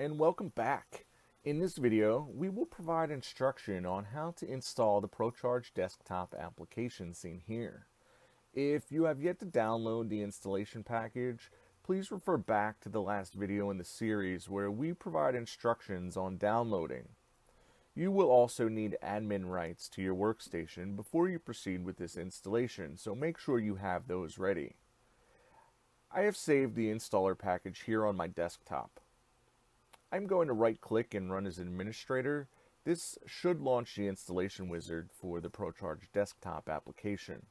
and welcome back. In this video, we will provide instruction on how to install the ProCharge desktop application seen here. If you have yet to download the installation package, please refer back to the last video in the series where we provide instructions on downloading. You will also need admin rights to your workstation before you proceed with this installation, so make sure you have those ready. I have saved the installer package here on my desktop. I'm going to right-click and run as administrator. This should launch the installation wizard for the ProCharge desktop application.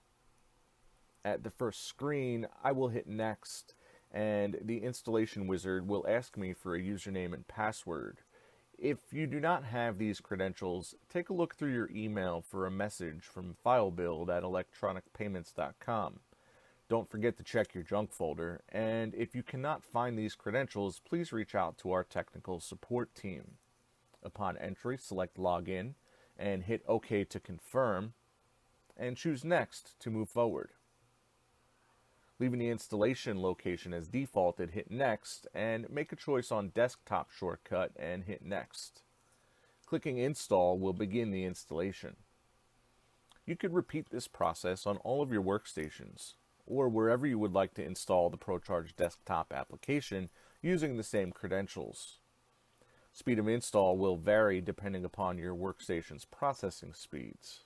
At the first screen, I will hit Next, and the installation wizard will ask me for a username and password. If you do not have these credentials, take a look through your email for a message from filebuild@electronicpayments.com. Don't forget to check your junk folder, and if you cannot find these credentials, please reach out to our technical support team. Upon entry, select Login and hit OK to confirm, and choose Next to move forward. Leaving the installation location as defaulted, hit Next and make a choice on Desktop shortcut and hit Next. Clicking Install will begin the installation. You could repeat this process on all of your workstations, or wherever you would like to install the ProCharge desktop application using the same credentials. Speed of install will vary depending upon your workstation's processing speeds.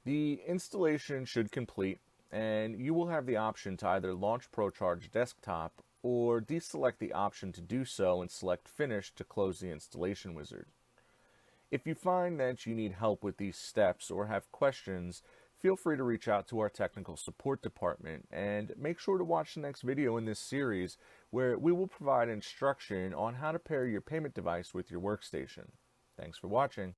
The installation should complete, and you will have the option to either launch ProCharge desktop or deselect the option to do so and select Finish to close the installation wizard. If you find that you need help with these steps or have questions, feel free to reach out to our technical support department, and make sure to watch the next video in this series where we will provide instruction on how to pair your payment device with your workstation. Thanks for watching.